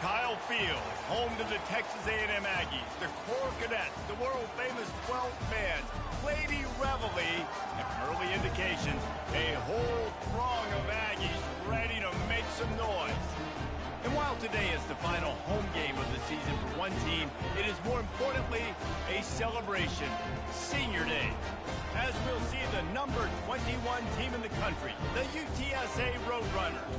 Kyle Field, home to the Texas A&M Aggies, the Corps Cadets, the world-famous 12th man, Lady Reveille, and from early indications, a whole throng of Aggies ready to make some noise. And while today is the final home game of the season for one team, it is more importantly a celebration, Senior Day, as we'll see the number 21 team in the country, the UTSA Roadrunners,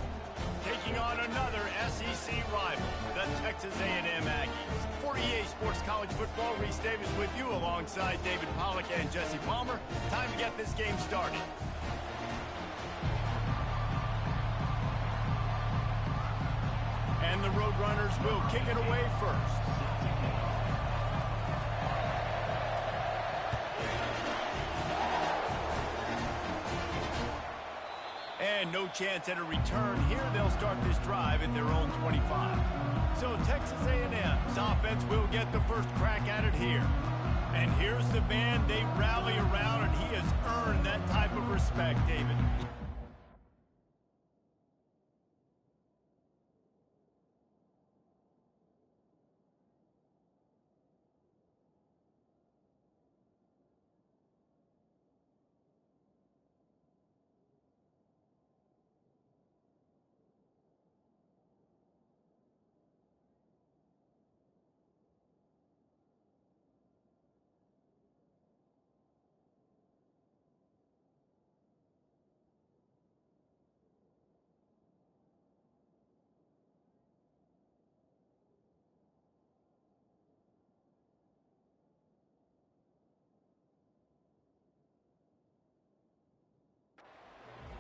taking on another SEC rival, the Texas A&M Aggies. For EA Sports College Football, Reese Davis with you alongside David Pollack and Jesse Palmer. Time to get this game started. And the Roadrunners will kick it away first. And no chance at a return here. They'll start this drive at their own 25. So Texas A&M's offense will get the first crack at it here. And here's the band they rally around, and he has earned that type of respect, David.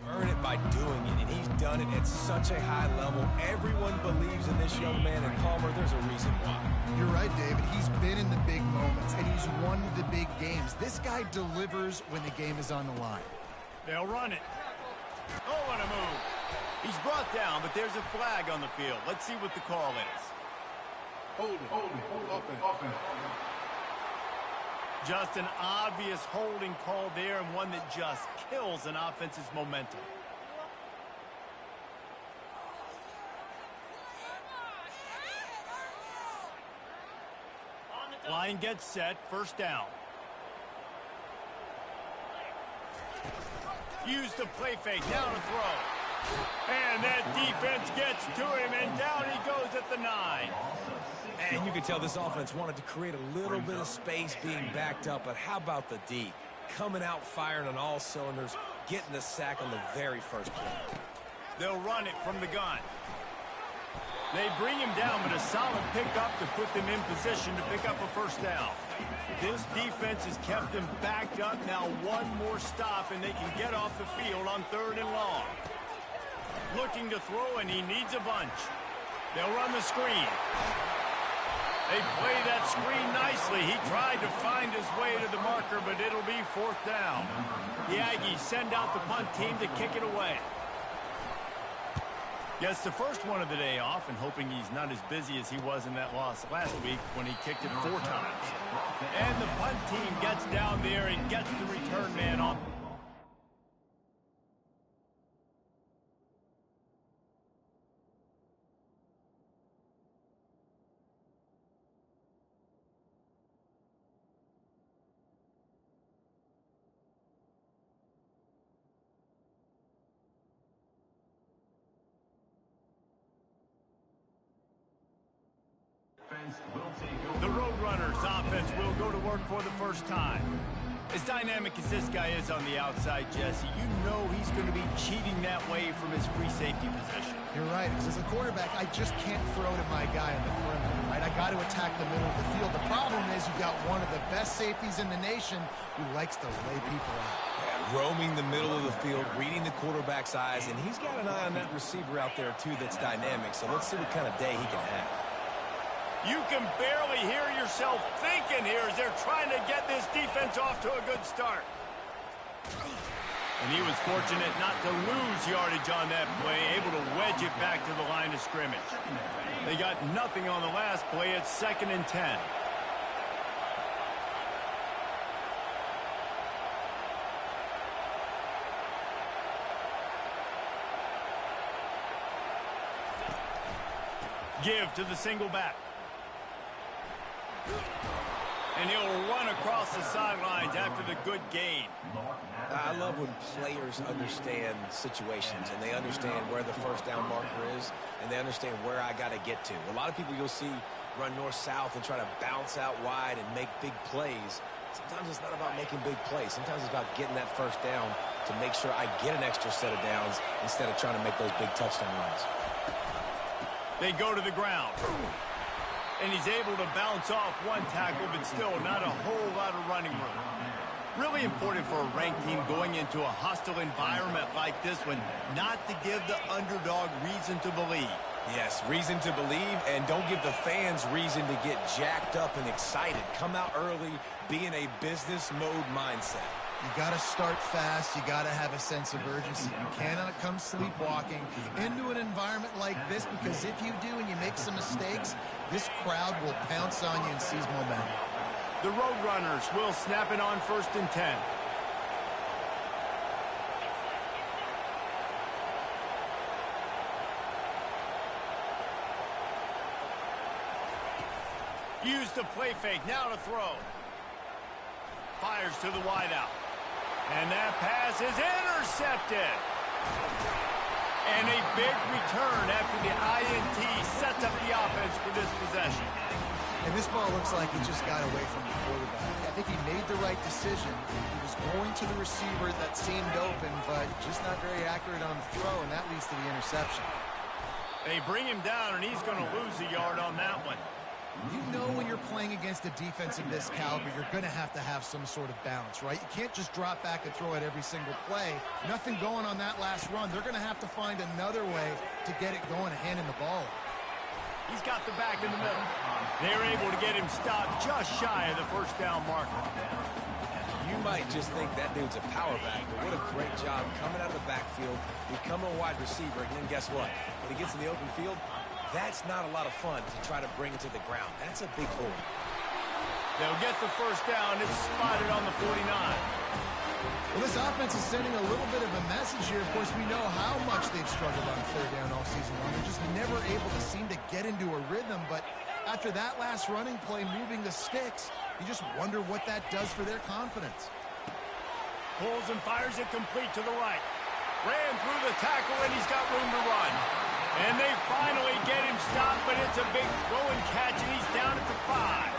Earn it by doing it, and he's done it at such a high level. Everyone believes in this young man, and Palmer, there's a reason why. You're right, David. He's been in the big moments, and he's won the big games. This guy delivers when the game is on the line. They'll run it. Oh, what a move. He's brought down, but there's a flag on the field. Let's see what the call is. Hold offense. Just an obvious holding call there, and one that just kills an offense's momentum. Line gets set, first down. Use the play fake, down to throw. And that defense gets to him, and down he goes at the 9. And you can tell this offense wanted to create a little bit of space being backed up, but how about the D? Coming out firing on all cylinders, getting the sack on the very first play. They'll run it from the gun. They bring him down, but a solid pickup to put them in position to pick up a first down. This defense has kept them backed up. Now one more stop, and they can get off the field on 3rd and long. Looking to throw, and he needs a bunch. They'll run the screen. They play that screen nicely. He tried to find his way to the marker, but it'll be 4th down. The Aggies send out the punt team to kick it away. Gets the first one of the day off, and hoping he's not as busy as he was in that loss last week when he kicked it 4 times. And the punt team gets down there and gets the return man on. The Roadrunners offense will go to work for the first time. As dynamic as this guy is on the outside, Jesse, you know he's going to be cheating that way from his free safety position. You're right, because as a quarterback, I just can't throw to my guy on the perimeter, right? I got to attack the middle of the field. The problem is you've got one of the best safeties in the nation who likes to lay people out. Yeah, roaming the middle of the field, reading the quarterback's eyes, and he's got an eye on that receiver out there, too, that's dynamic. So let's see what kind of day he can have. You can barely hear yourself thinking here as they're trying to get this defense off to a good start. And he was fortunate not to lose yardage on that play, able to wedge it back to the line of scrimmage. They got nothing on the last play. It's 2nd and 10. Give to the single back. And he'll run across the sidelines after the good gain. I love when players understand situations and they understand where the first down marker is and they understand where I got to get to. A lot of people you'll see run north-south and try to bounce out wide and make big plays. Sometimes it's not about making big plays. Sometimes it's about getting that first down to make sure I get an extra set of downs instead of trying to make those big touchdown runs. They go to the ground. And he's able to bounce off one tackle, but still not a whole lot of running room. Really important for a ranked team going into a hostile environment like this one, not to give the underdog reason to believe. Yes, reason to believe, and don't give the fans reason to get jacked up and excited. Come out early, be in a business mode mindset. You got to start fast. You got to have a sense of urgency. You cannot come sleepwalking into an environment like this, because if you do and you make some mistakes, this crowd will pounce on you and seize momentum. The Roadrunners will snap it on 1st and 10. Use the play fake, now to throw. Fires to the wideout. And that pass is intercepted. And a big return after the INT sets up the offense for this possession. And this ball looks like he just got away from the quarterback. I think he made the right decision. He was going to the receiver that seemed open, but just not very accurate on the throw, and that leads to the interception. They bring him down, and he's going to lose a yard on that one. You know when you're playing against a defense of this caliber, you're going to have some sort of balance, right? You can't just drop back and throw it every single play. Nothing going on that last run. They're going to have to find another way to get it going and handing the ball. He's got the back in the middle. They're able to get him stopped just shy of the first down marker. You might just think that dude's a power back, but what a great job coming out of the backfield, become a wide receiver, and then guess what? When he gets in the open field, that's not a lot of fun to try to bring it to the ground. That's a big hole. They'll get the first down. It's spotted on the 49. Well, this offense is sending a little bit of a message here. Of course, we know how much they've struggled on 3rd down all season long. They're just never able to seem to get into a rhythm. But after that last running play, moving the sticks, you just wonder what that does for their confidence. Pulls and fires it complete to the right. Ran through the tackle, and he's got room to run. And they finally get him stopped, but it's a big throw and catch, and he's down at the 5.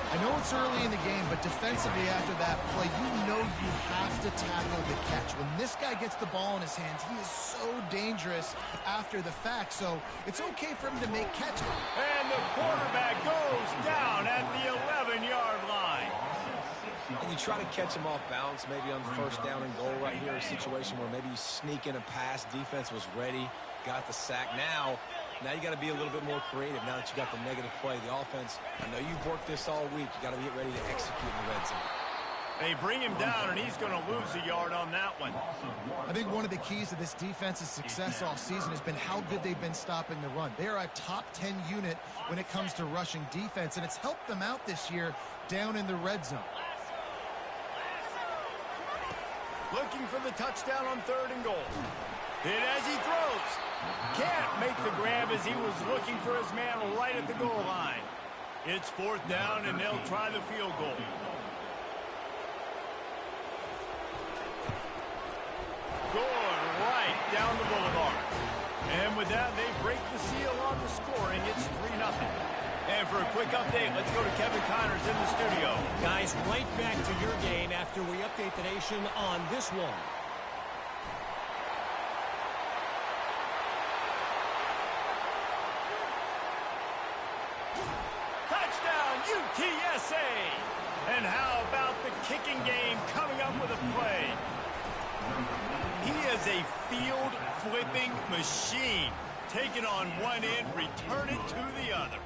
I know it's early in the game, but defensively after that play, you know you have to tackle the catch. When this guy gets the ball in his hands, he is so dangerous after the fact, so it's okay for him to make catches. And the quarterback goes down at the 11-yard line. And you try to catch him off balance, maybe on 1st down and goal right here, a situation where maybe you sneak in a pass, defense was ready, got the sack. Now you got to be a little bit more creative now that you got the negative play. The offense, I know you've worked this all week. You got to get ready to execute in the red zone. They bring him down, and he's going to lose a yard on that one. I think one of the keys to this defense's success all season has been how good they've been stopping the run. They are a top 10 unit when it comes to rushing defense, and it's helped them out this year down in the red zone. Looking for the touchdown on 3rd and goal. Hit as he throws. Can't make the grab as he was looking for his man right at the goal line. It's 4th down, and they'll try the field goal. Going right down the boulevard. And with that, they break the seal on the scoring. It's 3-0. And for a quick update, let's go to Kevin Connors in the studio. Guys, right back to your game after we update the nation on this one. Touchdown, UTSA! And how about the kicking game coming up with a play? He is a field-flipping machine. Taking on one end, return it to the other.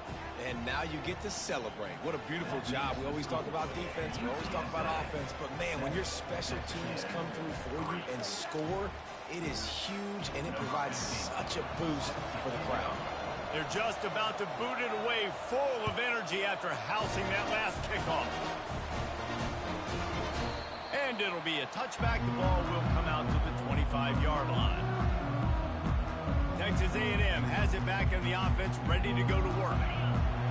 And now you get to celebrate. What a beautiful job. We always talk about defense. We always talk about offense. But, man, when your special teams come through for you and score, it is huge, and it provides such a boost for the crowd. They're just about to boot it away full of energy after housing that last kickoff. And it'll be a touchback. The ball will come out to the 25-yard line. Texas A&M has it back in the offense, ready to go to work.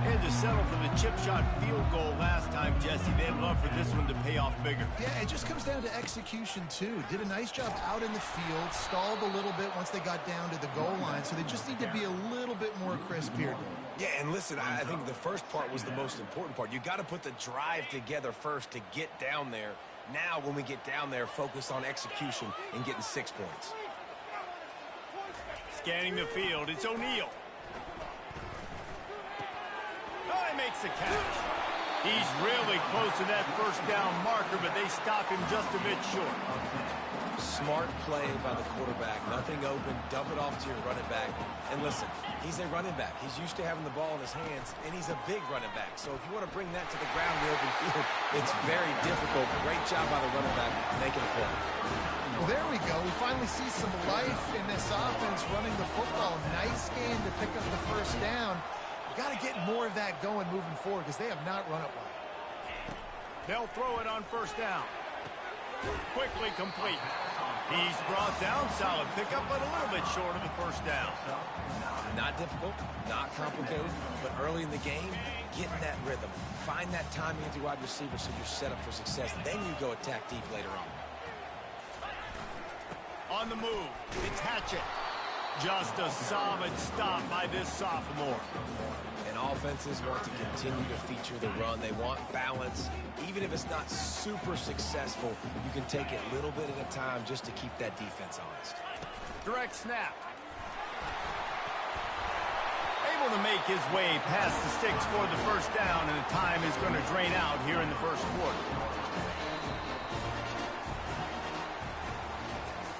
And to settle for the chip shot field goal last time, Jesse, they'd love for this one to pay off bigger. Yeah, it just comes down to execution, too. Did a nice job out in the field, stalled a little bit once they got down to the goal line, so they just need to be a little bit more crisp here. Yeah, and listen, I think the first part was the most important part. You got to put the drive together first to get down there. Now, when we get down there, focus on execution and getting 6 points. Scanning the field, it's O'Neal. Oh, he makes the catch. He's really close to that first down marker, but they stop him just a bit short. Smart play by the quarterback. Nothing open. Dump it off to your running back. And listen, he's a running back. He's used to having the ball in his hands, and he's a big running back. So if you want to bring that to the ground in the open field, it's very difficult. Great job by the running back making a play. Well, there we go. We finally see some life in this offense running the football. Nice game to pick up the first down. Got to get more of that going moving forward because they have not run it well. They'll throw it on first down. Quickly complete. He's brought down. Solid pickup, but a little bit short of the first down. Not difficult, not complicated, but early in the game, getting that rhythm. Find that timing with your wide receiver so you're set up for success. Then you go attack deep later on. On the move, it's Hatchett. Just a solid stop by this sophomore. And offenses want to continue to feature the run. They want balance. Even if it's not super successful, you can take it a little bit at a time just to keep that defense honest. Direct snap. Able to make his way past the sticks for the first down, and the time is going to drain out here in the first quarter.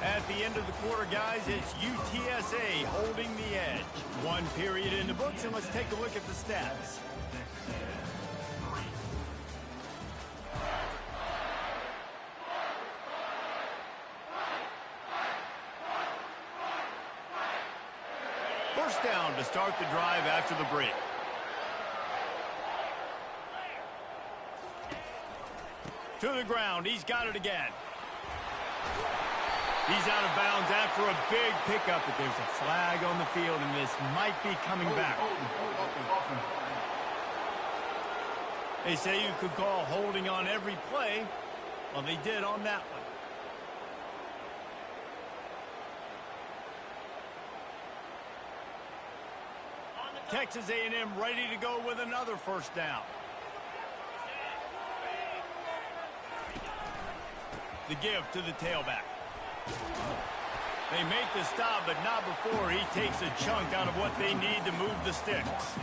At the end of the quarter, guys, it's UTSA holding the edge. One period in the books, and let's take a look at the stats. First down to start the drive after the break. To the ground, he's got it again. He's out of bounds after a big pickup, but there's a flag on the field, and this might be coming back. They say you could call holding on every play. Well, they did on that one. Texas A&M ready to go with another first down. The give to the tailback. They make the stop, but not before he takes a chunk out of what they need to move the sticks.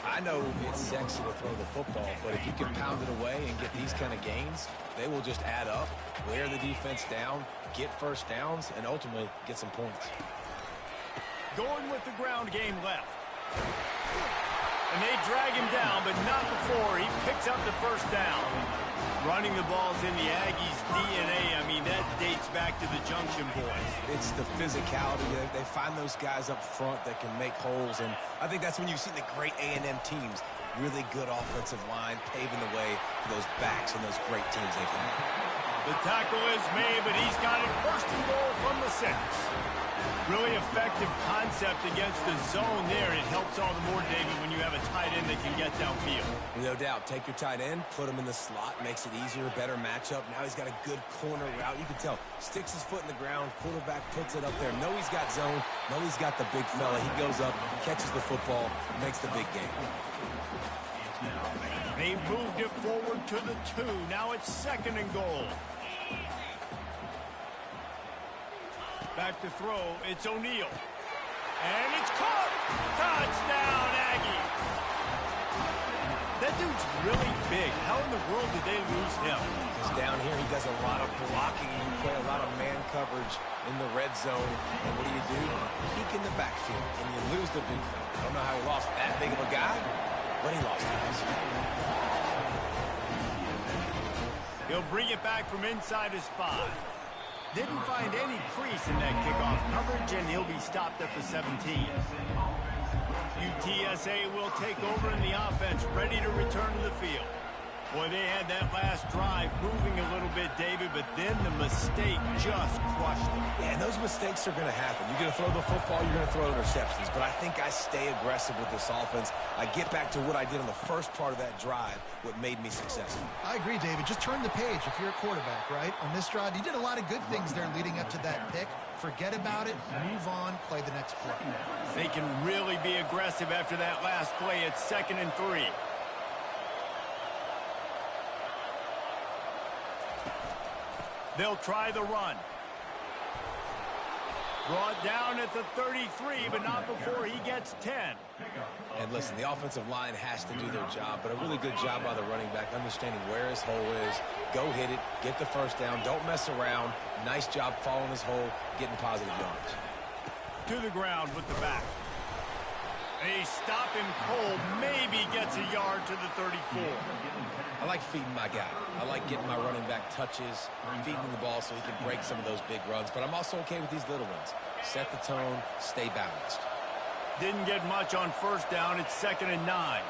I know it's sexy to throw the football, but if you can pound it away and get these kind of gains, they will just add up, wear the defense down, get first downs, and ultimately get some points. Going with the ground game left. And they drag him down, but not before he picks up the first down. Running the ball's in the Aggies' DNA. I mean, that dates back to the Junction Boys. It's the physicality. They find those guys up front that can make holes, and I think that's when you see the great A&M teams. Really good offensive line, paving the way for those backs and those great teams they've had. The tackle is made, but he's got it first and goal from the 6. Really effective concept against the zone there. It helps all the more, David, when you have a tight end that can get downfield. No doubt. Take your tight end, put him in the slot, makes it easier, better matchup. Now he's got a good corner route. You can tell. Sticks his foot in the ground. Quarterback puts it up there. Know he's got zone. Know he's got the big fella. He goes up, catches the football, makes the big game. They moved it forward to the 2. Now it's second and goal. Back to throw, it's O'Neal. And it's caught! Touchdown, Aggie! That dude's really big. How in the world did they lose him? Because down here he does a lot of blocking. You play a lot of man coverage in the red zone. And what do? Peek in the backfield, and you lose the big fella. I don't know how he lost that big of a guy, but he lost it. He'll bring it back from inside his 5. Didn't find any crease in that kickoff coverage, and he'll be stopped at the 17. UTSA will take over in the offense, ready to return to the field. Boy, they had that last drive moving a little bit, David, but then the mistake just crushed them. Yeah, and those mistakes are going to happen. You're going to throw the football, you're going to throw interceptions, but I think I stay aggressive with this offense. I get back to what I did on the first part of that drive, what made me successful. I agree, David. Just turn the page if you're a quarterback, right? On this drive, you did a lot of good things there leading up to that pick. Forget about it, move on, play the next play. They can really be aggressive after that last play. It's 2nd and 3. They'll try the run. Brought down at the 33, but not before he gets 10. And listen, the offensive line has to do their job, but a really good job by the running back, understanding where his hole is. Go hit it, get the first down, don't mess around. Nice job following his hole, getting positive yards. To the ground with the back. They stop him cold, maybe gets a yard to the 34. I like feeding my guy. I like getting my running back touches, feeding him the ball so he can break some of those big runs. But I'm also okay with these little ones. Set the tone, stay balanced. Didn't get much on first down. It's 2nd and 9.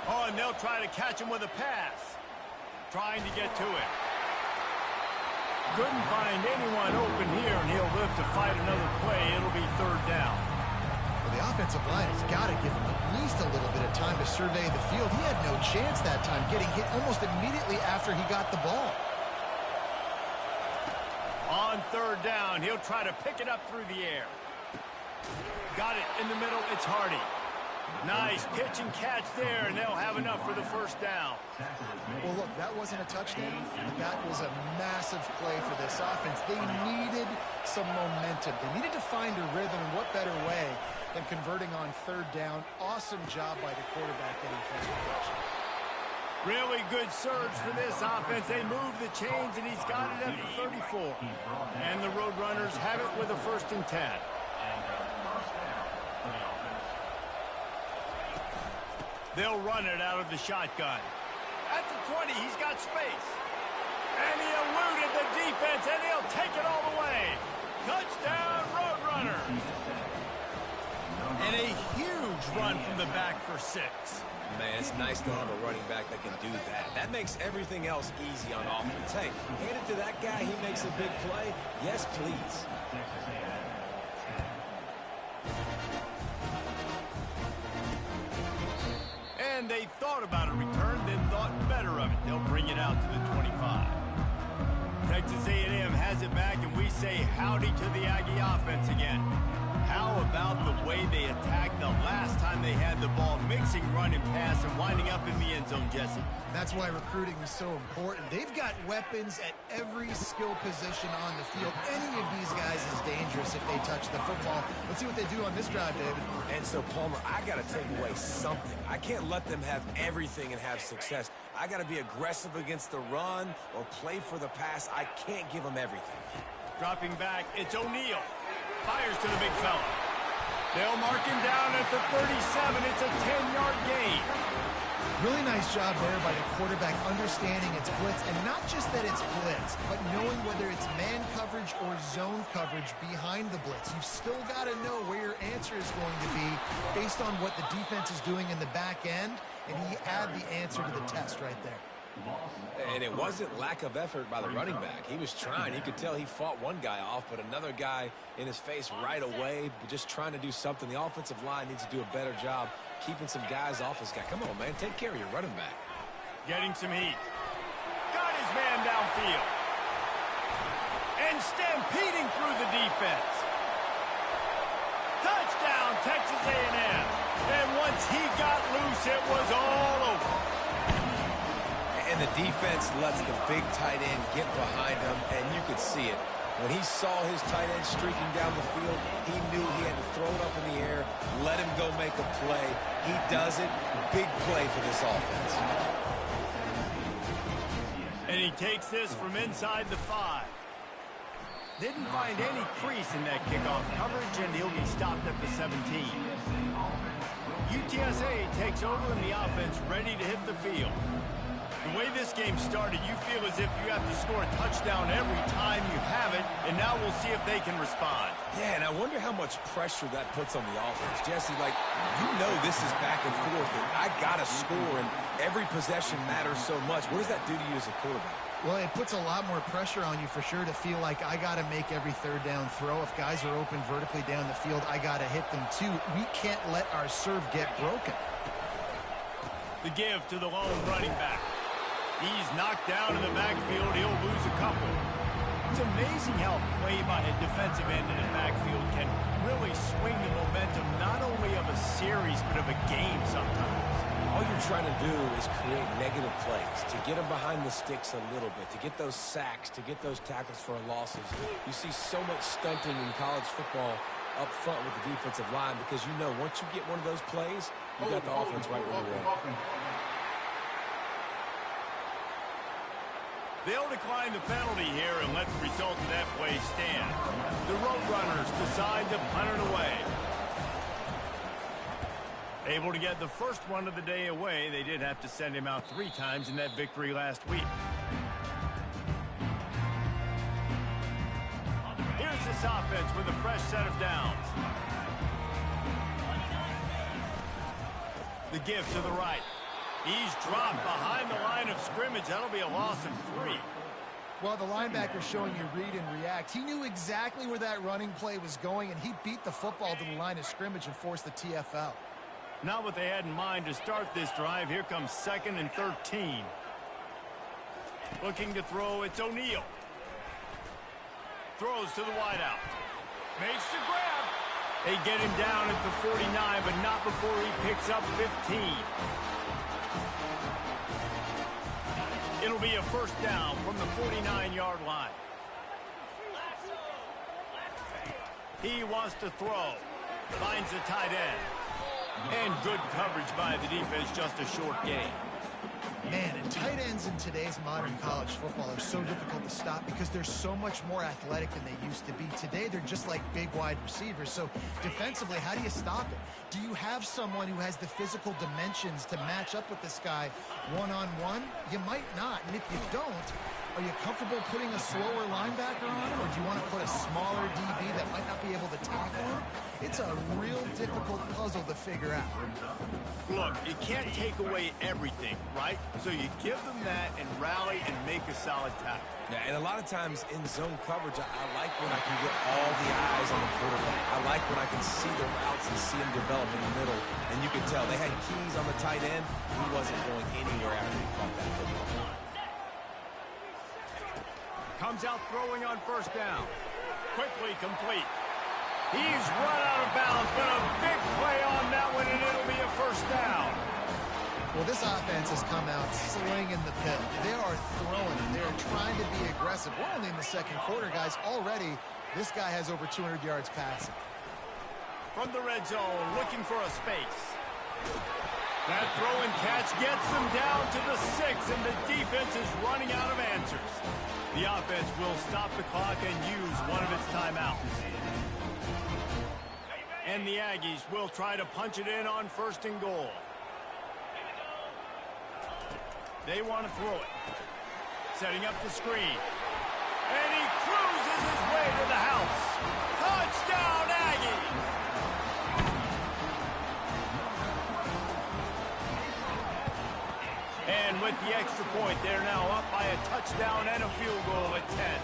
Oh, and they'll try to catch him with a pass. Trying to get to it. Couldn't find anyone open here, and he'll live to fight another play. It'll be 3rd down. The offensive line has got to give him at least a little bit of time to survey the field. He had no chance that time, getting hit almost immediately after he got the ball. On 3rd down, he'll try to pick it up through the air. Got it in the middle. It's Hardy. Nice pitch and catch there, and they'll have enough for the 1st down. Well, look, that wasn't a touchdown, but that was a massive play for this offense. They needed some momentum. They needed to find a rhythm, and what better way than converting on 3rd down. Awesome job by the quarterback getting transportation. Really good surge for this offense. They move the chains, and he's got it at the 34. And the Roadrunners have it with a 1st and 10. They'll run it out of the shotgun. At the 20, he's got space. And he eluded the defense, and he'll take it all the way. Touchdown, Roadrunners. And a huge run from the back for 6. Man, it's nice to have a running back that can do that. That makes everything else easy on offense. Hey, hand it to that guy, he makes a big play. Yes, please. And they thought about a return, then thought better of it. They'll bring it out to the 25. Texas A&M has it back, and we say howdy to the Aggie offense again. How about the way they attacked the last time they had the ball, mixing run and pass and winding up in the end zone, Jesse? That's why recruiting is so important. They've got weapons at every skill position on the field. Any of these guys is dangerous if they touch the football. Let's see what they do on this drive, David. And so, Palmer, I got to take away something. I can't let them have everything and have success. I got to be aggressive against the run or play for the pass. I can't give them everything. Dropping back, it's O'Neal. Fires to the big fella. They'll mark him down at the 37. It's a 10-yard gain. Really nice job there by the quarterback understanding it's blitz, and not just that it's blitz, but knowing whether it's man coverage or zone coverage behind the blitz. You've still got to know where your answer is going to be based on what the defense is doing in the back end, and he had the answer to the test right there. And it wasn't lack of effort by the running back. He was trying. He could tell he fought one guy off, but another guy in his face right away, just trying to do something. The offensive line needs to do a better job keeping some guys off his guy. Come on, man. Take care of your running back. Getting some heat. Got his man downfield. And stampeding through the defense. Touchdown, Texas A&M. And once he got loose, it was all over. And the defense lets the big tight end get behind him, and you could see it. When he saw his tight end streaking down the field, he knew he had to throw it up in the air, let him go make a play. He does it. Big play for this offense. And he takes this from inside the 5. Didn't find any crease in that kickoff coverage, and he'll be stopped at the 17. UTSA takes over, and the offense ready to hit the field. The way this game started, you feel as if you have to score a touchdown every time you have it, and now we'll see if they can respond. Yeah, and I wonder how much pressure that puts on the offense. Jesse, like, you know this is back and forth, and I got to score, and every possession matters so much. What does that do to you as a quarterback? Well, it puts a lot more pressure on you for sure to feel like I got to make every third down throw. If guys are open vertically down the field, I got to hit them too. We can't let our serve get broken. The give to the lone running back. He's knocked down in the backfield. He'll lose a couple. It's amazing how play by a defensive end in the backfield can really swing the momentum not only of a series but of a game sometimes. All you're trying to do is create negative plays, to get them behind the sticks a little bit, to get those sacks, to get those tackles for losses. You see so much stunting in college football up front with the defensive line because you know once you get one of those plays, you got the offense right where you want. They'll decline the penalty here and let the result of that play stand. The Roadrunners decide to punt it away. Able to get the first one of the day away. They did have to send him out 3 times in that victory last week. Here's this offense with a fresh set of downs. The give to the right. He's dropped behind the line of scrimmage. That'll be a loss of 3. Well, the linebacker's showing you read and react. He knew exactly where that running play was going, and he beat the football to the line of scrimmage and forced the TFL. Not what they had in mind to start this drive. Here comes 2nd and 13. Looking to throw, it's O'Neal. Throws to the wideout. Makes the grab. They get him down at the 49, but not before he picks up 15. It'll be a first down from the 49-yard line. He wants to throw. Finds the tight end. And good coverage by the defense, just a short gain. Man, and tight ends in today's modern college football are so difficult to stop because they're so much more athletic than they used to be. Today, they're just like big wide receivers. So defensively, how do you stop it? Do you have someone who has the physical dimensions to match up with this guy one-on-one? You might not. And if you don't, are you comfortable putting a slower linebacker on him, or do you want to put a smaller DB that might not be able to tackle him? It's a real difficult puzzle to figure out. Look, you can't take away everything, right? So you give them that and rally and make a solid tackle. Yeah, and a lot of times in zone coverage, I like when I can get all the eyes on the quarterback. I like when I can see the routes and see them develop in the middle. And you can tell they had keys on the tight end. He wasn't going anywhere after he caught that football. Comes out throwing on first down. Quickly complete. He's run out of bounds, but a big play on that one, and it'll be a first down. Well, this offense has come out slinging the pit. They are throwing. They're trying to be aggressive. We're only in the second quarter, guys. Already, this guy has over 200 yards passing. From the red zone, looking for a space. That throw and catch gets them down to the 6, and the defense is running out of answers. The offense will stop the clock and use one of its timeouts. And the Aggies will try to punch it in on 1st and goal. They want to throw it. Setting up the screen. And he cruises his way to the house. Touchdown, Aggies! And with the extra point, they're now up by a touchdown and a field goal at 10.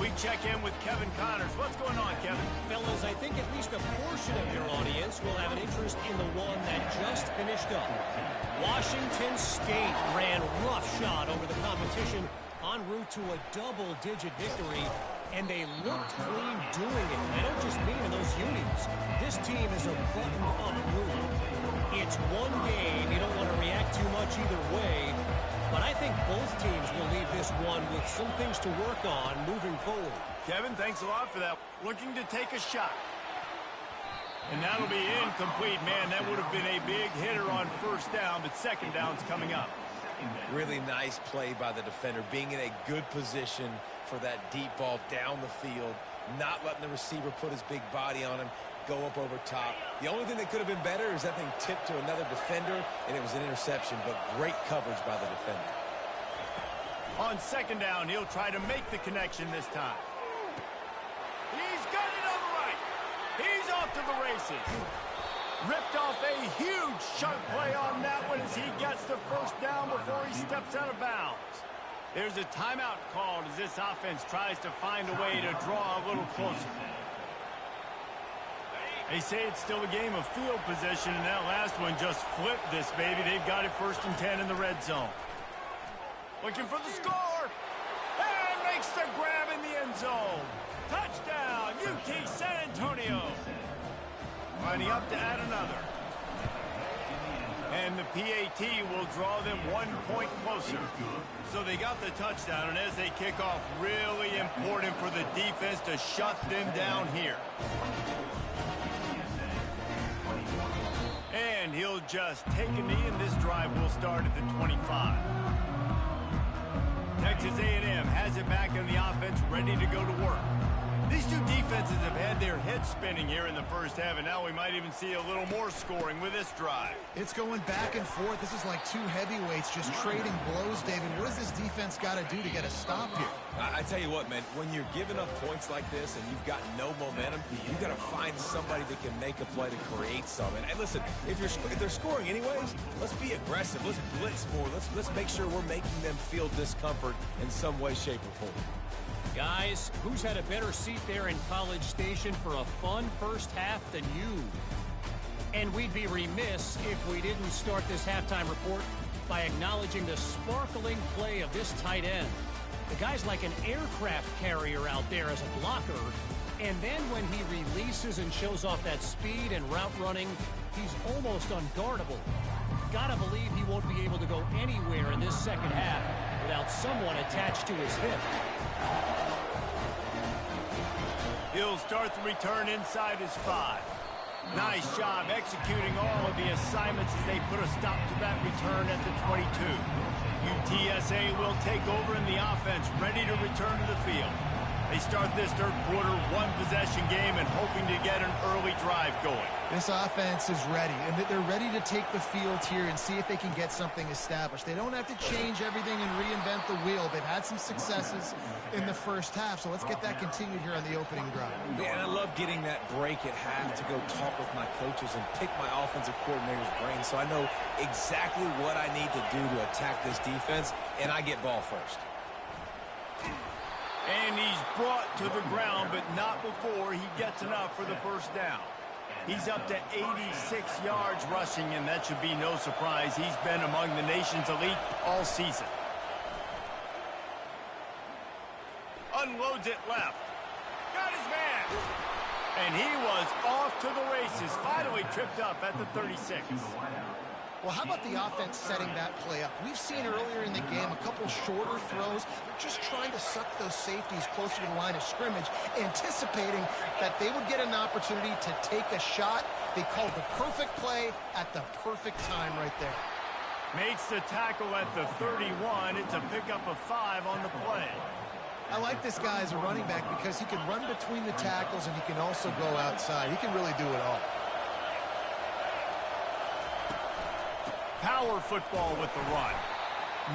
We check in with Kevin Connors. What's going on, Kevin? Fellas, I think at least a portion of your audience will have an interest in the one that just finished up. Washington State ran roughshod over the competition en route to a double-digit victory, and they looked clean doing it. I don't just mean in those unis. This team is a buttoned-up group. It's one game. You don't want to react too much either way. But I think both teams will leave this one with some things to work on moving forward. Kevin, thanks a lot for that. Looking to take a shot. And that'll be incomplete. Man, that would have been a big hitter on first down, but second down's coming up. Really nice play by the defender, being in a good position for that deep ball down the field, not letting the receiver put his big body on him, go up over top. The only thing that could have been better is that thing tipped to another defender, and it was an interception, but great coverage by the defender. On second down, he'll try to make the connection this time. He's got it on the right. He's off to the races. Ripped off a huge chunk play on that one as he gets the first down before he steps out of bounds. There's a timeout called as this offense tries to find a way to draw a little closer. They say it's still a game of field position, and that last one just flipped this baby. They've got it 1st and 10 in the red zone. Looking for the score. And makes the grab in the end zone. Touchdown, UT San Antonio. Lining up to add another. And the PAT will draw them 1 point closer. So they got the touchdown, and as they kick off, really important for the defense to shut them down here. And he'll just take a knee, and this drive will start at the 25. Texas A&M has it back in the offense, ready to go to work. These two defenses have had their heads spinning here in the first half, and now we might even see a little more scoring with this drive. It's going back and forth. This is like two heavyweights just trading blows, David. What does this defense got to do to get a stop here? I tell you what, man, when you're giving up points like this and you've got no momentum, you got to find somebody that can make a play to create something. And listen, if they're scoring anyways, let's be aggressive. Let's blitz more. Let's make sure we're making them feel discomfort in some way, shape, or form. Guys, who's had a better seat there in College Station for a fun first half than you? And we'd be remiss if we didn't start this halftime report by acknowledging the sparkling play of this tight end. The guy's like an aircraft carrier out there as a blocker. And then when he releases and shows off that speed and route running, he's almost unguardable. Gotta believe he won't be able to go anywhere in this second half without someone attached to his hip. He'll start the return inside his 5. Nice job executing all of the assignments as they put a stop to that return at the 22. UTSA will take over in the offense, ready to return to the field. They start this third quarter one-possession game and hoping to get an early drive going. This offense is ready, and they're ready to take the field here and see if they can get something established. They don't have to change everything and reinvent the wheel. They've had some successes in the first half, so let's get that continued here on the opening drive. Man, I love getting that break at half to go talk with my coaches and pick my offensive coordinator's brain so I know exactly what I need to do to attack this defense, and I get ball first. And he's brought to the ground, but not before he gets enough for the first down. He's up to 86 yards rushing, and that should be no surprise. He's been among the nation's elite all season. Unloads it left. Got his man. And he was off to the races. Finally tripped up at the 36. Well, how about the offense setting that play up? We've seen earlier in the game a couple shorter throws. They're just trying to suck those safeties closer to the line of scrimmage, anticipating that they would get an opportunity to take a shot. They called the perfect play at the perfect time right there. Makes the tackle at the 31. It's a pickup of 5 on the play. I like this guy as a running back because he can run between the tackles and he can also go outside. He can really do it all. Power football with the run.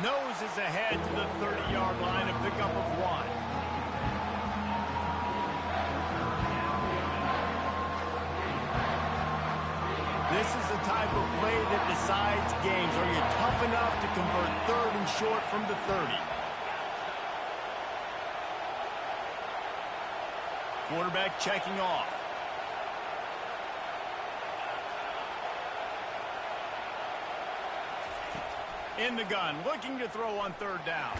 Noses ahead to the 30-yard line, a pickup of 1. This is the type of play that decides games. Are you tough enough to convert 3rd and short from the 30? Quarterback checking off. In the gun, looking to throw on 3rd down.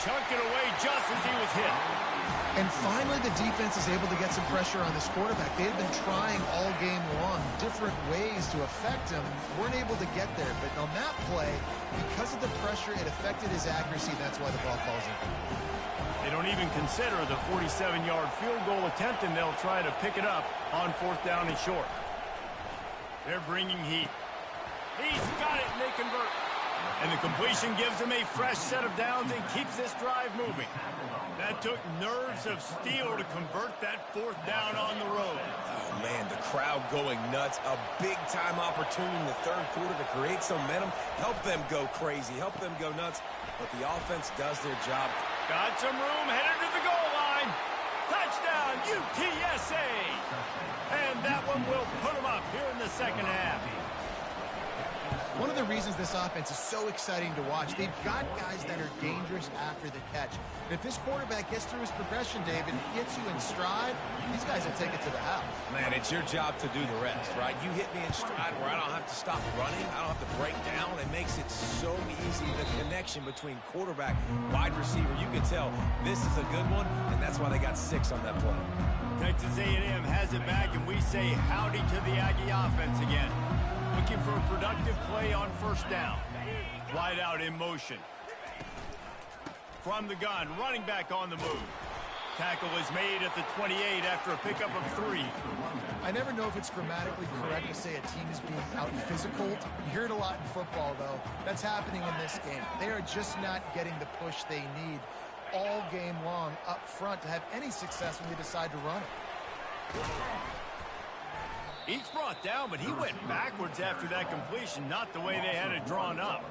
Chunked it away just as he was hit. And finally, the defense is able to get some pressure on this quarterback. They've been trying all game long different ways to affect him. Weren't able to get there. But on that play, because of the pressure, it affected his accuracy. That's why the ball falls in. They don't even consider the 47-yard field goal attempt, and they'll try to pick it up on 4th down and short. They're bringing heat. He's got it, and they convert. And the completion gives them a fresh set of downs and keeps this drive moving. That took nerves of steel to convert that 4th down on the road. Oh, man, the crowd going nuts. A big-time opportunity in the 3rd quarter to create some momentum. Help them go crazy. Help them go nuts. but the offense does their job. Got some room, headed to the goal line. Touchdown, UTSA. And that one will put them up here in the second half. One of the reasons this offense is so exciting to watch, they've got guys that are dangerous after the catch. And if this quarterback gets through his progression, David, gets you in stride, these guys will take it to the house. Man, it's your job to do the rest, right? You hit me in stride where I don't have to stop running. I don't have to break down. It makes it so easy, the connection between quarterback, wide receiver. You can tell this is a good one, and that's why they got 6 on that play. Texas A&M has it back, and we say howdy to the Aggie offense again. Looking for a productive play on first down. Wide out in motion. From the gun, running back on the move. Tackle is made at the 28 after a pickup of 3. I never know if it's grammatically correct to say a team is being out-physical. You hear it a lot in football, though. That's happening in this game. They are just not getting the push they need all game long up front to have any success when they decide to run it. He's brought down, but he went backwards after that completion, not the way they had it drawn up.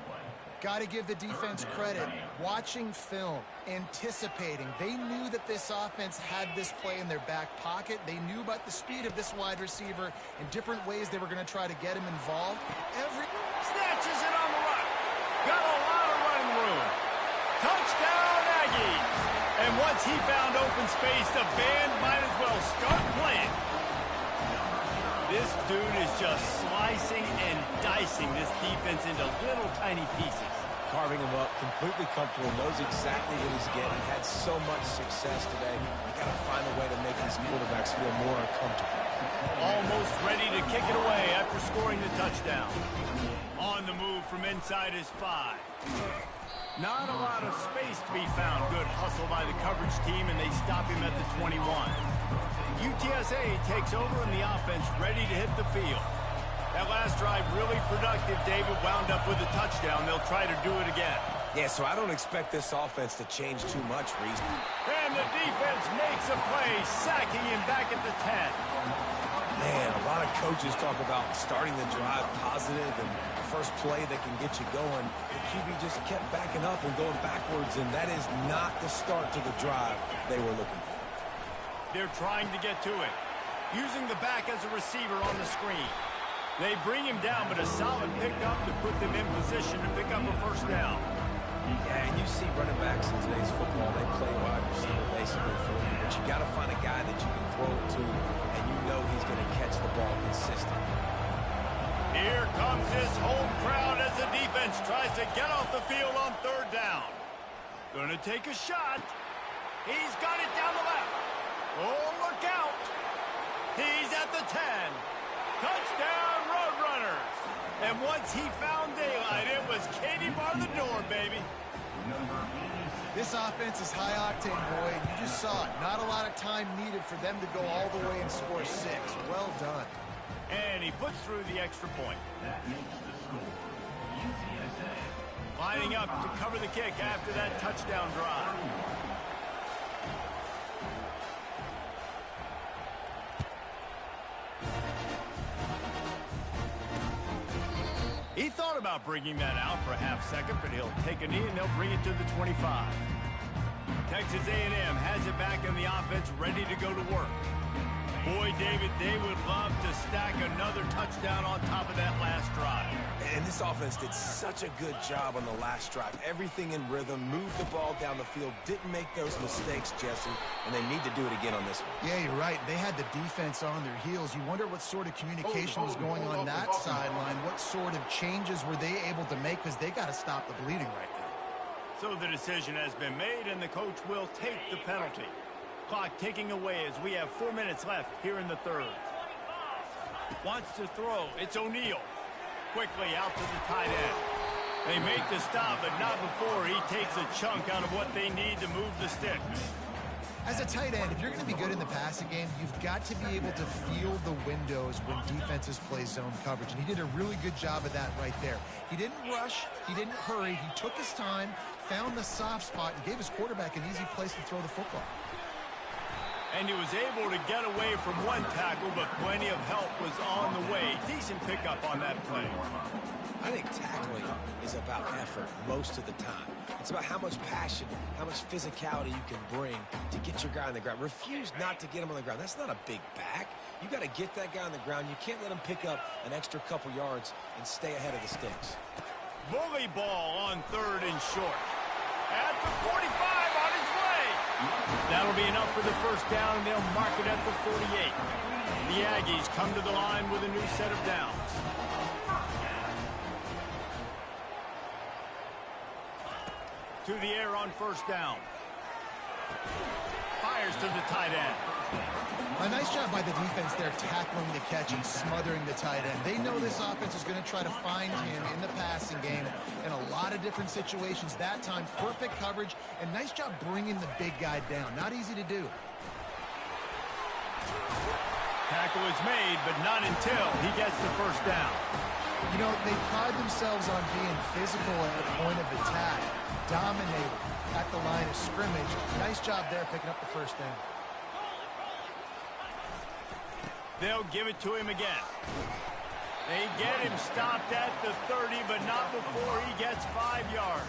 Got to give the defense credit. Watching film, anticipating. They knew that this offense had this play in their back pocket. They knew about the speed of this wide receiver and different ways they were going to try to get him involved. Snatches it on the run. Got a lot of running room. Touchdown, Aggies. And once he found open space, the band might as well start playing. This dude is just slicing and dicing this defense into little tiny pieces. Carving him up, completely comfortable, knows exactly what he's getting, had so much success today. You got to find a way to make these quarterbacks feel more uncomfortable. Almost ready to kick it away after scoring the touchdown. On the move from inside his 5. Not a lot of space to be found. Good hustle by the coverage team, and they stop him at the 21. UTSA takes over in the offense, ready to hit the field. That last drive really productive. David wound up with a touchdown. They'll try to do it again. Yeah, so I don't expect this offense to change too much, Reese. And the defense makes a play, sacking him back at the 10. Man, a lot of coaches talk about starting the drive positive and the first play that can get you going. The QB just kept backing up and going backwards, and that is not the start to the drive they were looking for. They're trying to get to it. Using the back as a receiver on the screen. They bring him down, but a solid pickup to put them in position to pick up a first down. Yeah, and you see running backs in today's football, they play wide receiver basically for you. But you got to find a guy that you can throw it to, and you know he's going to catch the ball consistently. Here comes this home crowd as the defense tries to get off the field on third down. Going to take a shot. He's got it down the left. Oh, look out. He's at the 10. Touchdown, Roadrunners. And once he found daylight, it was Katie bar the door, baby. This offense is high octane, boy, and you just saw it. Not a lot of time needed for them to go all the way and score 6. Well done. And he puts through the extra point. Lining up to cover the kick after that touchdown drive. He thought about bringing that out for a half second, but he'll take a knee and they'll bring it to the 25. Texas A&M has it back in the offense, ready to go to work. Boy, David, they would love to stack another touchdown on top of that last drive. And this offense did such a good job on the last drive. Everything in rhythm, moved the ball down the field, didn't make those mistakes, Jesse, and they need to do it again on this one. Yeah, you're right. They had the defense on their heels. You wonder what sort of communication was going on that sideline. What sort of changes were they able to make, because they got to stop the bleeding right now. So the decision has been made, and the coach will take the penalty. Clock ticking away as we have 4 minutes left here in the third. Wants to throw. It's O'Neal. Quickly out to the tight end. They make the stop, but not before he takes a chunk out of what they need to move the sticks. As a tight end, if you're going to be good in the passing game, you've got to be able to feel the windows when defenses play zone coverage. And he did a really good job of that right there. He didn't rush. He didn't hurry. He took his time, found the soft spot, and gave his quarterback an easy place to throw the football. And he was able to get away from one tackle, but plenty of help was on the way. Decent pickup on that play. I think tackling is about effort most of the time. It's about how much passion, how much physicality you can bring to get your guy on the ground. Refuse not to get him on the ground. That's not a big back. You got to get that guy on the ground. You can't let him pick up an extra couple yards and stay ahead of the sticks. Bully ball on 3rd and short. At the 45, on his way. That'll be enough for the first down, and they'll mark it at the 48. The Aggies come to the line with a new set of downs. To the air on 1st down. Fires to the tight end. A nice job by the defense there, tackling the catch and smothering the tight end. They know this offense is going to try to find him in the passing game in a lot of different situations. That time, perfect coverage, and nice job bringing the big guy down. Not easy to do. Tackle is made, but not until he gets the first down. You know, they pride themselves on being physical at the point of attack, dominating at the line of scrimmage. Nice job there picking up the first down. They'll give it to him again. They get him stopped at the 30, but not before he gets 5 yards.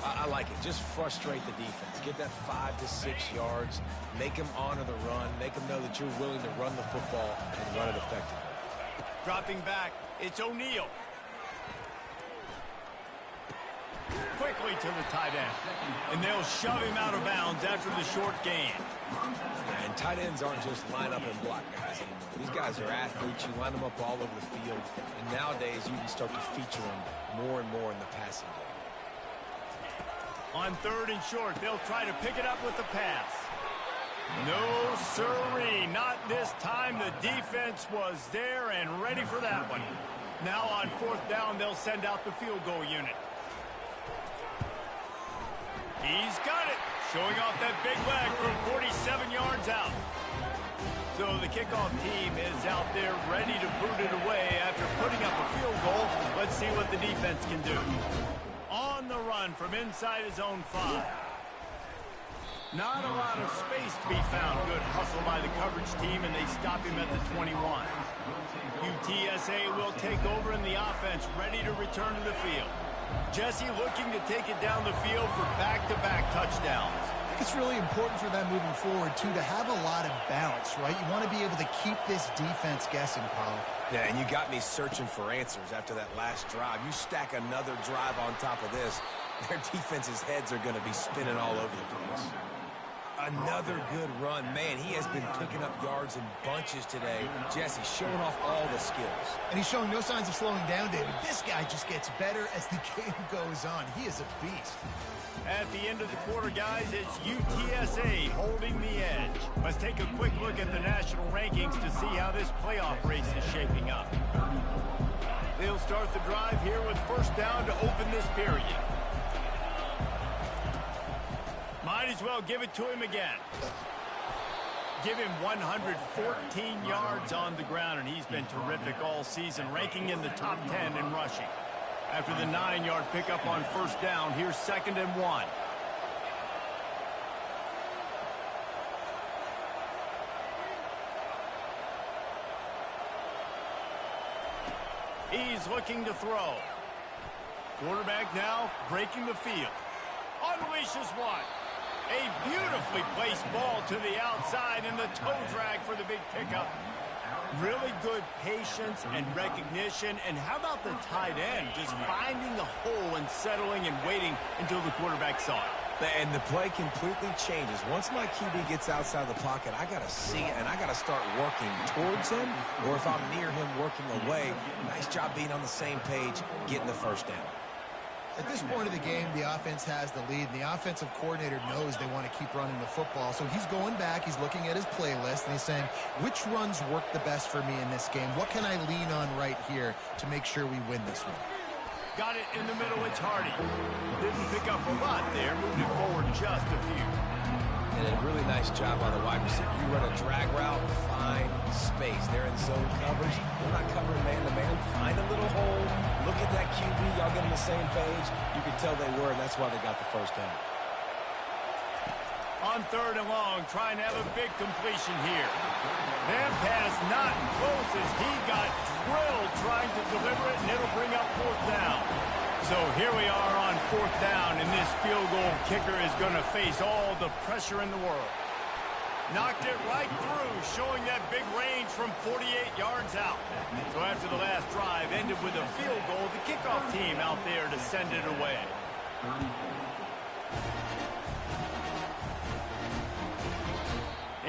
I like it. Just frustrate the defense. Get that 5 to 6 yards. Make them honor the run. Make them know that you're willing to run the football and run it effectively. Dropping back, it's O'Neal. Quickly to the tight end. And they'll shove him out of bounds after the short gain. And tight ends aren't just line up and block guys anymore. These guys are athletes. You line them up all over the field. And nowadays, you can start to feature them more and more in the passing game. On 3rd and short, they'll try to pick it up with the pass. No siree, not this time. The defense was there and ready for that one. Now on 4th down, they'll send out the field goal unit. He's got it, showing off that big leg from 47 yards out. So the kickoff team is out there ready to boot it away after putting up a field goal. Let's see what the defense can do. On the run from inside his own 5. Not a lot of space to be found. Good hustle by the coverage team, and they stop him at the 21. UTSA will take over in the offense, ready to return to the field. Jesse looking to take it down the field for back-to-back touchdowns. I think it's really important for them moving forward, too, to have a lot of balance, right? You want to be able to keep this defense guessing, Paul. Yeah, and you got me searching for answers after that last drive. You stack another drive on top of this, their defense's heads are going to be spinning all over the place. Another good run. Man, he has been picking up yards in bunches today. Jesse showing off all the skills. And he's showing no signs of slowing down, David. This guy just gets better as the game goes on. He is a beast. At the end of the quarter, guys, it's UTSA holding the edge. Let's take a quick look at the national rankings to see how this playoff race is shaping up. They'll start the drive here with 1st down to open this period. Might as well give it to him again. Give him 114 yards on the ground, and he's been terrific all season, ranking in the top 10 in rushing. After the 9-yard pickup on 1st down, here's 2nd and 1. He's looking to throw. Quarterback now breaking the field. Unleashes one. A beautifully placed ball to the outside, and the toe drag for the big pickup. Really good patience and recognition. And how about the tight end just finding the hole and settling and waiting until the quarterback saw it. And the play completely changes. Once my QB gets outside the pocket, I got to see it, and I got to start working towards him, or if I'm near him, working away. Nice job being on the same page, getting the 1st down. At this point of the game, the offense has the lead, and the offensive coordinator knows they want to keep running the football. So he's going back, he's looking at his playlist, and he's saying, which runs work the best for me in this game? What can I lean on right here to make sure we win this one? Got it in the middle, it's Hardy. Didn't pick up a lot there, moved it forward just a few. And a really nice job by the wide receiver. You run a drag route, find space. They're in zone coverage. They're not covering man-to-man. Find a little hole. Look at that QB. Y'all get on the same page. You can tell they were, and that's why they got the 1st down. On 3rd and long, trying to have a big completion here. That pass not close as he got drilled trying to deliver it, and it'll bring up 4th down. So here we are on 4th down, and this field goal kicker is going to face all the pressure in the world. Knocked it right through, showing that big range from 48 yards out. So after the last drive ended with a field goal, the kickoff team out there to send it away.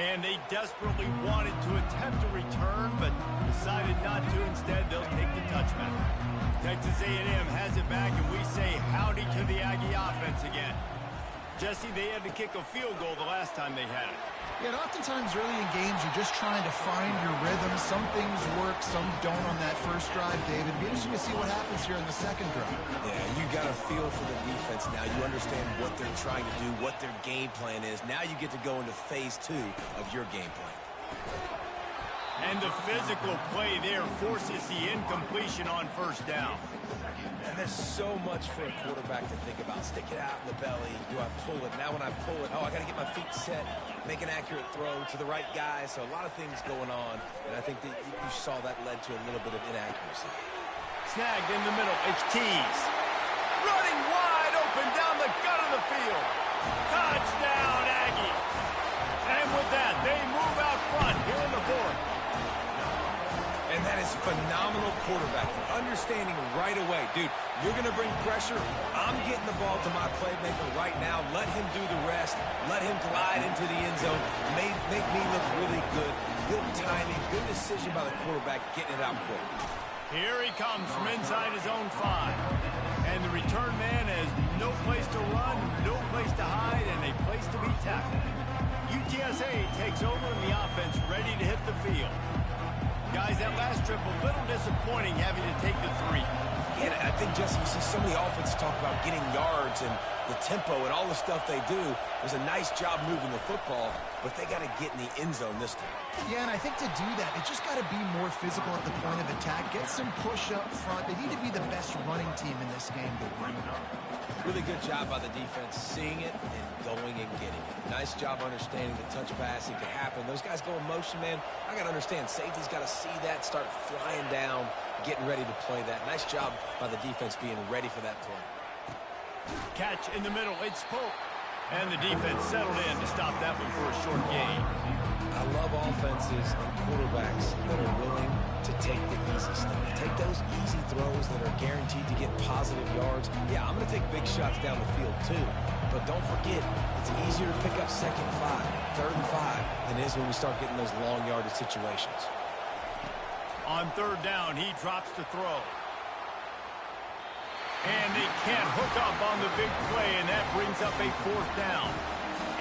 And they desperately wanted to attempt a return, but decided not to. Instead, they'll take the touchback. Texas A&M has it back, and we say howdy to the Aggie offense again. Jesse, they had to kick a field goal the last time they had it. Yeah, and oftentimes early in games, you're just trying to find your rhythm. Some things work, some don't on that first drive, David. It'd be interesting to see what happens here in the second drive. Yeah, you got a feel for the defense now. You understand what they're trying to do, what their game plan is. Now you get to go into phase 2 of your game plan. And the physical play there forces the incompletion on 1st down. And there's so much for a quarterback to think about. Stick it out in the belly. Do I pull it? Now when I pull it, I got to get my feet set, make an accurate throw to the right guy. So a lot of things going on. And I think that you saw that led to a little bit of inaccuracy. Snagged in the middle. It's Tease. Running wide open down the gut of the field. Touchdown, Aggie. And with that, they move out front here in the 4th. And that is phenomenal quarterbacking. Understanding right away. Dude, you're going to bring pressure. I'm getting the ball to my playmaker right now. Let him do the rest. Let him glide into the end zone. Make me look really good. Good timing. Good decision by the quarterback getting it out quick. Here he comes from inside his own 5. And the return man has no place to run, no place to hide, and a place to be tackled. UTSA takes over in the offense, ready to hit the field. Guys, that last trip a little disappointing having to take the 3. Yeah, I think, Jesse, you see so many offenses talk about getting yards and the tempo and all the stuff they do. It was a nice job moving the football, but they got to get in the end zone this time. Yeah, and I think to do that, they just got to be more physical at the point of attack. Get some push up front. They need to be the best running team in this game to win. Really good job by the defense, seeing it and going and getting it. Nice job understanding the touch pass. It could happen. Those guys go in motion, man. I got to understand. Safety's got to see that, start flying down, getting ready to play that. Nice job by the defense being ready for that play. Catch in the middle. It's Pope. And the defense settled in to stop that one for a short gain. I love offenses and quarterbacks that are willing to take the easy stuff. Take those easy throws that are guaranteed to get positive yards. Yeah, I'm going to take big shots down the field too. But don't forget, it's easier to pick up 2nd and 5, 3rd and 5 than it is when we start getting those long yardage situations. On 3rd down, he drops to throw. And they can't hook up on the big play, and that brings up a 4th down.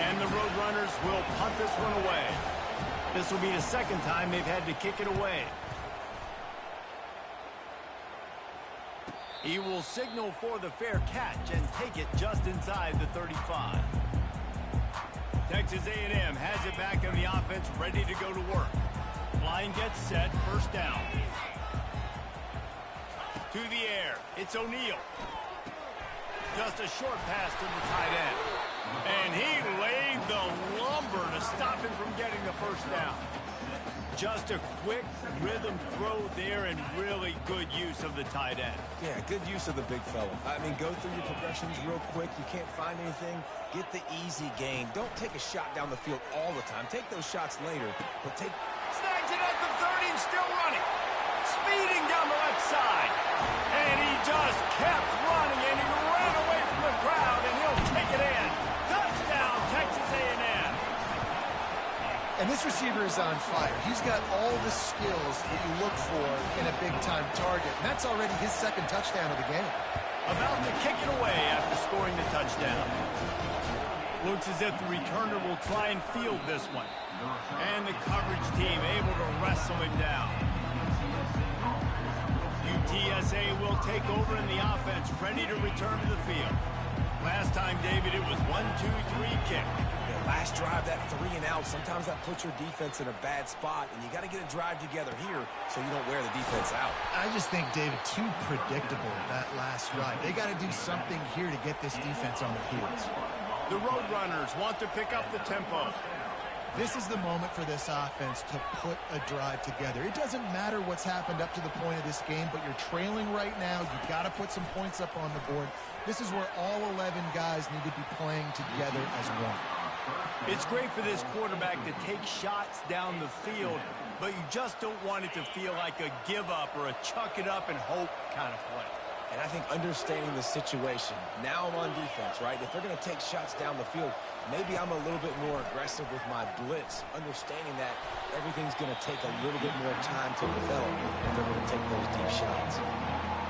And the Roadrunners will punt this one away. This will be the 2nd time they've had to kick it away. He will signal for the fair catch and take it just inside the 35. Texas A&M has it back on the offense, ready to go to work. Line gets set, 1st down. To the air, it's O'Neal. Just a short pass to the tight end. And he laid the lumber to stop him from getting the 1st down. Just a quick rhythm throw there and really good use of the tight end. Yeah, good use of the big fella. I mean, go through your progressions real quick. You can't find anything. Get the easy gain. Don't take a shot down the field all the time. Take those shots later, but take... Snags it at the 30 and still running. Speeding down the left side. And he just kept running, and he ran away from the crowd, and he'll take it in. Touchdown, Texas A&M. And this receiver is on fire. He's got all the skills that you look for in a big-time target. And that's already his 2nd touchdown of the game. About to kick it away after scoring the touchdown. Looks as if the returner will try and field this one. And the coverage team able to wrestle him down. UTSA will take over in the offense, ready to return to the field. Last time, David, it was 1-2-3 kick. Yeah, last drive, that 3 and out, sometimes that puts your defense in a bad spot, and you got to get a drive together here so you don't wear the defense out. I just think, David, too predictable that last drive. They got to do something here to get this defense on their heels. The Roadrunners want to pick up the tempo. This is the moment for this offense to put a drive together. It doesn't matter what's happened up to the point of this game, but you're trailing right now. You've got to put some points up on the board. This is where all 11 guys need to be playing together as one. It's great for this quarterback to take shots down the field, but you just don't want it to feel like a give-up or a chuck-it-up-and-hope kind of play. And I think understanding the situation, now I'm on defense, right? If they're going to take shots down the field, maybe I'm a little bit more aggressive with my blitz, understanding that everything's going to take a little bit more time to develop if they're going to take those deep shots.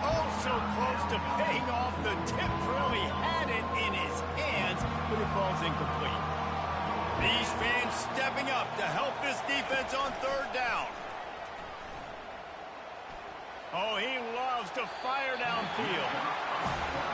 Oh, so close to paying off. The tip really had it in his hands, but it falls incomplete. These fans stepping up to help this defense on third down. Oh, he loves to fire downfield.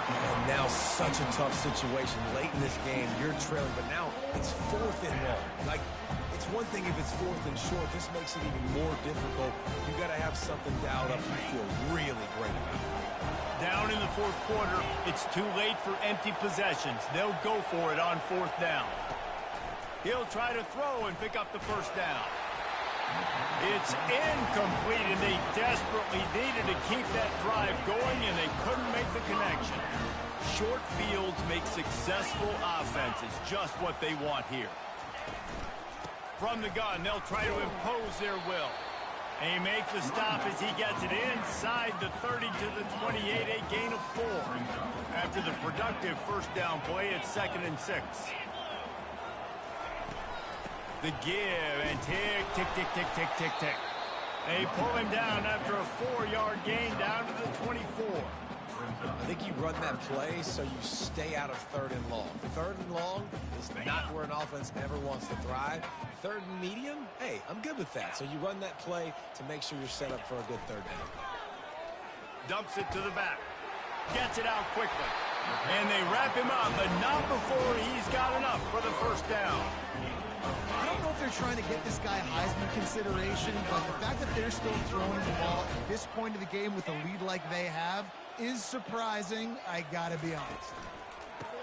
And now such a tough situation late in this game. You're trailing, but now it's 4th and long. Like, it's one thing if it's 4th and short. This makes it even more difficult. You got to have something dialed up you feel really great about. Down in the 4th quarter, it's too late for empty possessions. They'll go for it on 4th down. He'll try to throw and pick up the first down. It's incomplete, and they desperately needed to keep that drive going, and they couldn't make the connection. Short fields make successful offenses, just what they want here. From the gun, they'll try to impose their will. And he makes the stop as he gets it inside the 30 to the 28, a gain of 4. After the productive first down play, it's 2nd and 6. The give, and tick, tick, tick, tick, tick, tick, tick. They pull him down after a 4-yard gain down to the 24. I think you run that play so you stay out of 3rd and long. 3rd and long is not where an offense ever wants to thrive. 3rd and medium, hey, I'm good with that. So you run that play to make sure you're set up for a good 3rd down. Dumps it to the back. Gets it out quickly. And they wrap him up, but not before he's got enough for the first down. I don't know if they're trying to get this guy Heisman consideration, but the fact that they're still throwing the ball at this point of the game with a lead like they have is surprising, I gotta be honest.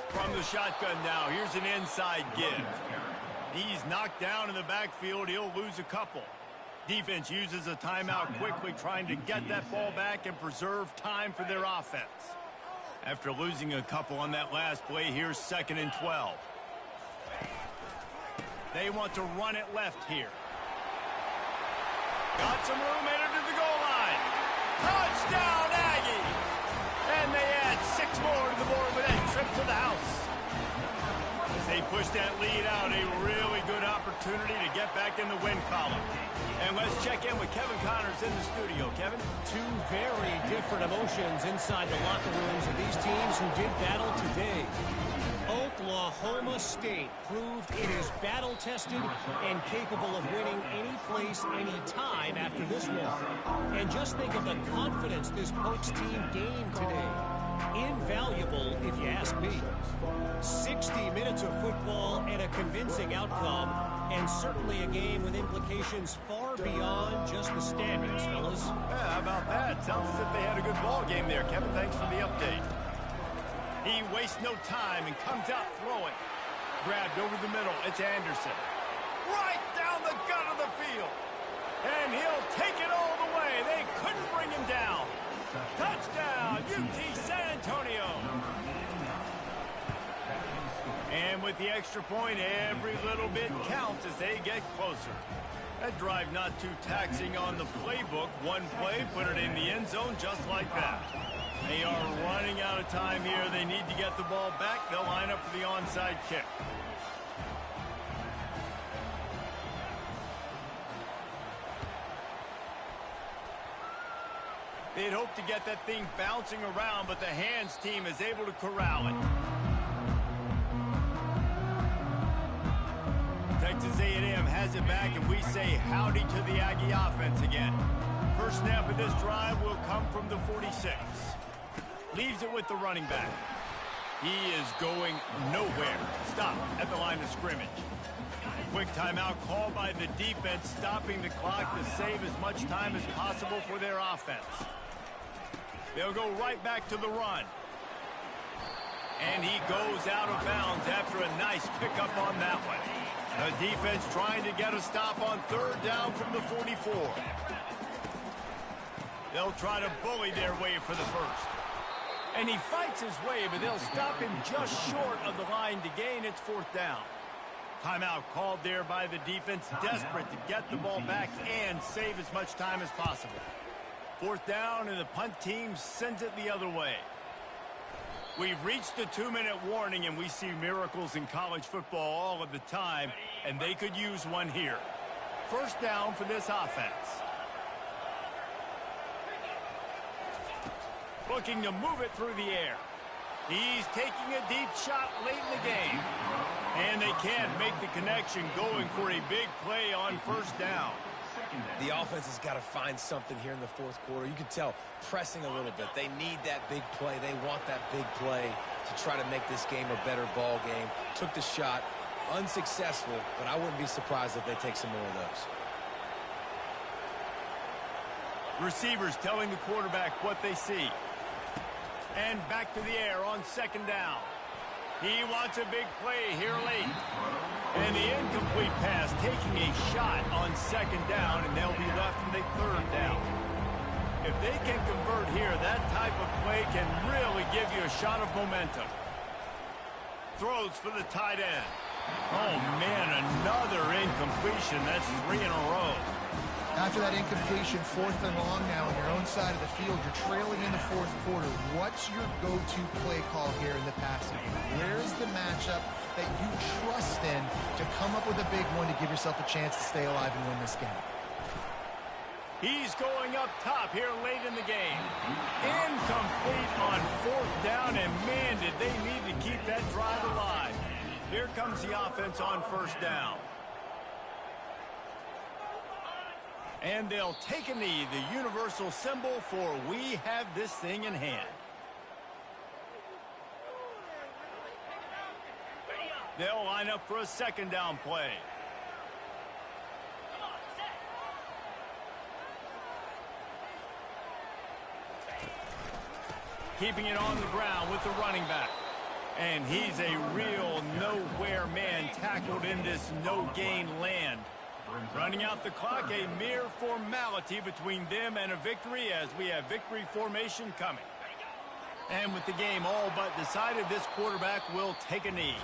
From the shotgun now, here's an inside give. He's knocked down in the backfield. He'll lose a couple. Defense uses a timeout quickly, trying to get that ball back and preserve time for their offense. After losing a couple on that last play, here's 2nd and 12. They want to run it left here. Got some room headed to the goal line. Touchdown, Aggie! And they add 6 more to the board with that trip to the house. As they push that lead out, a really good opportunity to get back in the win column. And let's check in with Kevin Connors in the studio. Kevin? 2 very different emotions inside the locker rooms of these teams who did battle today. Oklahoma State proved it is battle-tested and capable of winning any place, any time after this one. And just think of the confidence this Pokes team gained today. Invaluable, if you ask me. 60 minutes of football and a convincing outcome, and certainly a game with implications far beyond just the standings, fellas. Yeah, how about that? Sounds as if they had a good ball game there. Kevin, thanks for the update. He wastes no time and comes out throwing. Grabbed over the middle. It's Anderson. Right down the gut of the field. And he'll take it all the way. They couldn't bring him down. Touchdown, UT San Antonio. And with the extra point, every little bit counts as they get closer. That drive not too taxing on the playbook. One play, put it in the end zone just like that. They are running out of time here. They need to get the ball back. They'll line up for the onside kick. They'd hoped to get that thing bouncing around, but the hands team is able to corral it. Texas A&M has it back, and we say howdy to the Aggie offense again. First snap of this drive will come from the 46. Leaves it with the running back. He is going nowhere. Stop at the line of scrimmage. Quick timeout called by the defense, stopping the clock to save as much time as possible for their offense. They'll go right back to the run. And he goes out of bounds after a nice pickup on that one. The defense trying to get a stop on third down from the 44. They'll try to bully their way for the first. And he fights his way, but they'll stop him just short of the line to gain. It's fourth down. Timeout called there by the defense, desperate to get the ball back and save as much time as possible. Fourth down, and the punt team sends it the other way. We've reached the 2-minute warning, and we see miracles in college football all of the time, and they could use one here. First down for this offense. Looking to move it through the air. He's taking a deep shot late in the game. And they can't make the connection, going for a big play on first down. The offense has got to find something here in the fourth quarter. You can tell pressing a little bit. They need that big play. They want that big play to try to make this game a better ball game. Took the shot, unsuccessful, but I wouldn't be surprised if they take some more of those. Receivers telling the quarterback what they see. And back to the air on second down. He wants a big play here late. And the incomplete pass taking a shot on second down, and they'll be left with a third down. If they can convert here, that type of play can really give you a shot of momentum. Throws for the tight end. Oh, man, another incompletion. That's 3 in a row. After that incompletion, fourth and long now on your own side of the field, you're trailing in the fourth quarter. What's your go-to play call here in the passing game? Where's the matchup that you trust in to come up with a big one to give yourself a chance to stay alive and win this game? He's going up top here late in the game. Incomplete on fourth down, and man, did they need to keep that drive alive. Here comes the offense on first down. And they'll take a knee, the universal symbol for we have this thing in hand. They'll line up for a second down play. Keeping it on the ground with the running back. And he's a real nowhere man, tackled in this no-gain land. Running out the clock, a mere formality between them and a victory, as we have victory formation coming. And with the game all but decided, this quarterback will take a knee.